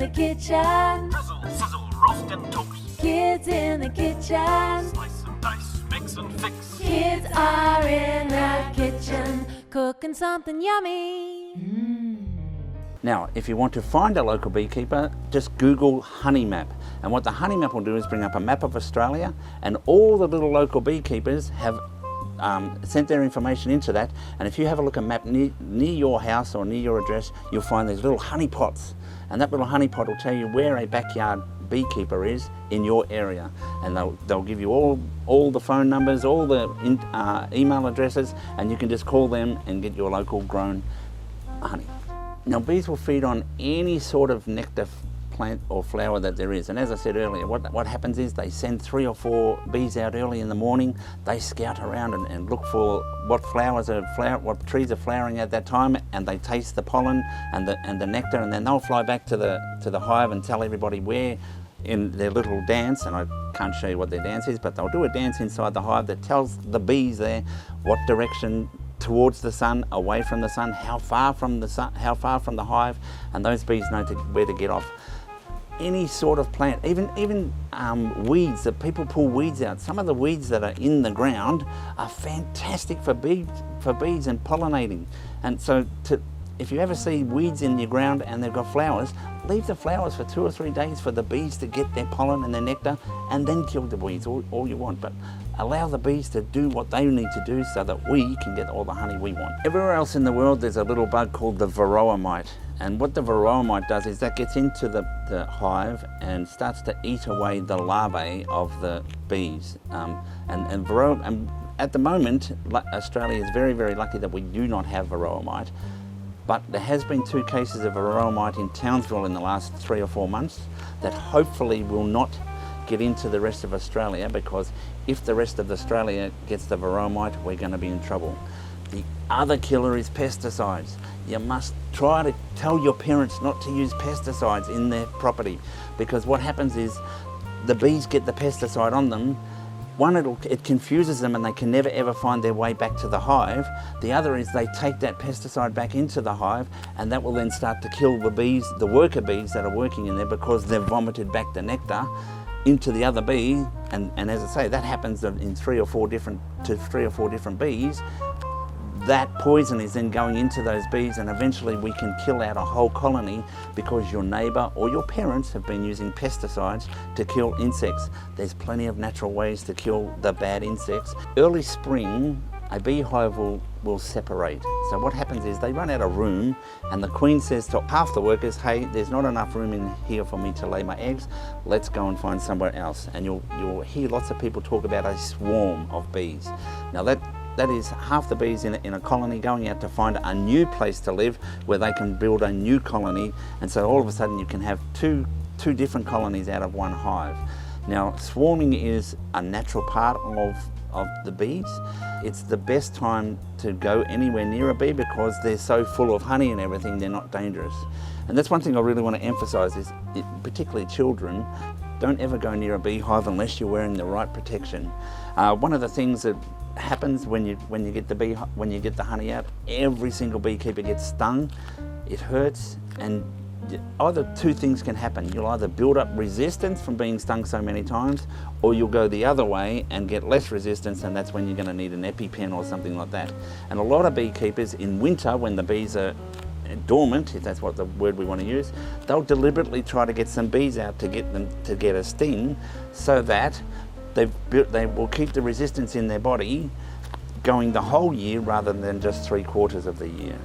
in the kitchen. Drizzle, sizzle, roast and toast. Kids in the kitchen. Slice and dice, mix and fix. Kids are in the kitchen, cooking something yummy. Now, if you want to find a local beekeeper, just Google Honey Map. And what the Honey Map will do is bring up a map of Australia, and all the little local beekeepers have sent their information into that. And if you have a look at a map near your house or near your address, you'll find these little honey pots. And that little honey pot will tell you where a backyard beekeeper is in your area. And they'll give you all the phone numbers, all the email addresses, and you can just call them and get your local grown honey. Now, bees will feed on any sort of nectar plant or flower that there is. And as I said earlier, what happens is they send 3 or 4 bees out early in the morning. They scout around and look for what what trees are flowering at that time, and they taste the pollen and the nectar, and then they'll fly back to the hive and tell everybody where in their little dance, and I can't show you what their dance is, but they'll do a dance inside the hive that tells the bees there what direction towards the sun, away from the sun, how far from the sun, how far from the hive, and those bees know where to get off. Any sort of plant, even weeds, that people pull weeds out. Some of the weeds that are in the ground are fantastic for bees and pollinating. And so if you ever see weeds in your ground and they've got flowers, leave the flowers for 2 or 3 days for the bees to get their pollen and their nectar, and then kill the weeds all you want. But allow the bees to do what they need to do so that we can get all the honey we want. Everywhere else in the world there's a little bug called the varroa mite. And what the varroa mite does is that gets into the hive and starts to eat away the larvae of the bees. And at the moment, Australia is very, very lucky that we do not have varroa mite. But there has been 2 cases of varroa mite in Townsville in the last 3 or 4 months that hopefully will not get into the rest of Australia, because if the rest of Australia gets the varroa mite, we're going to be in trouble. The other killer is pesticides. You must try to tell your parents not to use pesticides in their property, because what happens is the bees get the pesticide on them. One, it confuses them and they can never ever find their way back to the hive. The other is they take that pesticide back into the hive, and that will then start to kill the bees, the worker bees that are working in there, because they've vomited back the nectar into the other bee. And as I say, that happens in 3 or 4 different bees. That poison is then going into those bees, and eventually we can kill out a whole colony because your neighbour or your parents have been using pesticides to kill insects. There's plenty of natural ways to kill the bad insects. Early spring, a beehive will separate. So what happens is they run out of room, and the queen says to half the workers, hey, there's not enough room in here for me to lay my eggs, let's go and find somewhere else. And you'll hear lots of people talk about a swarm of bees. Now that is half the bees in a colony going out to find a new place to live where they can build a new colony, and so all of a sudden you can have two different colonies out of one hive. Now, swarming is a natural part of the bees. It's the best time to go anywhere near a bee because they're so full of honey and everything, they're not dangerous. And that's one thing I really want to emphasise is, particularly children, don't ever go near a beehive unless you're wearing the right protection. One of the things that happens when you get the honey out, every single beekeeper gets stung. It hurts, and either 2 things can happen. You'll either build up resistance from being stung so many times, or you'll go the other way and get less resistance, and that's when you're going to need an EpiPen or something like that. And a lot of beekeepers in winter, when the bees are dormant, if that's what the word we want to use, they'll deliberately try to get some bees out to get them to get a sting, so that they will keep the resistance in their body going the whole year rather than just 3/4 of the year.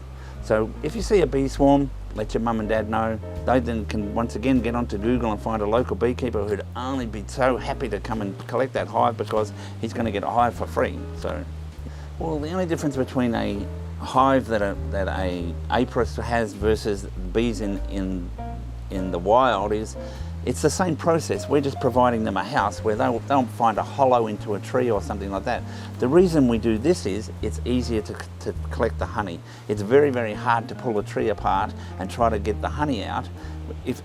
So if you see a bee swarm, let your mum and dad know. They then can once again get onto Google and find a local beekeeper who'd only be so happy to come and collect that hive, because he's going to get a hive for free. So, well, the only difference between a hive that a apiarist has versus bees in the wild is it's the same process. We're just providing them a house where they'll find a hollow into a tree or something like that. The reason we do this is it's easier to collect the honey. It's very, very hard to pull a tree apart and try to get the honey out if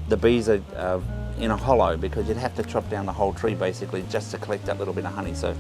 the bees are in a hollow, because you'd have to chop down the whole tree basically just to collect that little bit of honey. So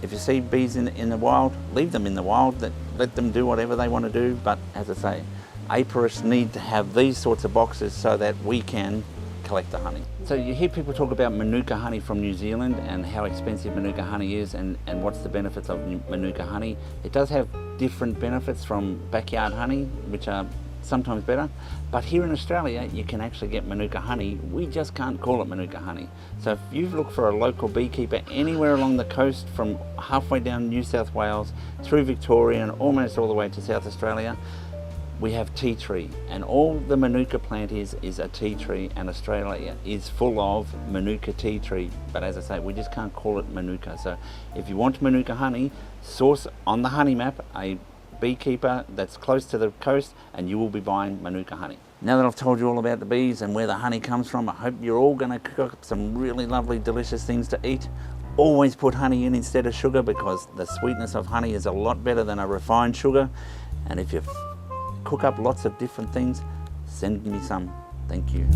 if you see bees in the wild, leave them in the wild. Let them do whatever they want to do. But as I say, apiarists need to have these sorts of boxes so that we can collect the honey. So you hear people talk about Manuka honey from New Zealand and how expensive Manuka honey is and what's the benefits of Manuka honey. It does have different benefits from backyard honey, which are sometimes better, but here in Australia you can actually get Manuka honey. We just can't call it Manuka honey. So if you look for a local beekeeper anywhere along the coast, from halfway down New South Wales through Victoria and almost all the way to South Australia, we have tea tree, and all the Manuka plant is a tea tree, and Australia is full of Manuka tea tree. But as I say, we just can't call it Manuka. So if you want Manuka honey, source on the honey map a beekeeper that's close to the coast and you will be buying Manuka honey. Now that I've told you all about the bees and where the honey comes from, I hope you're all going to cook up some really lovely, delicious things to eat. Always put honey in instead of sugar, because the sweetness of honey is a lot better than a refined sugar. And if you cook up lots of different things, send me some. Thank you.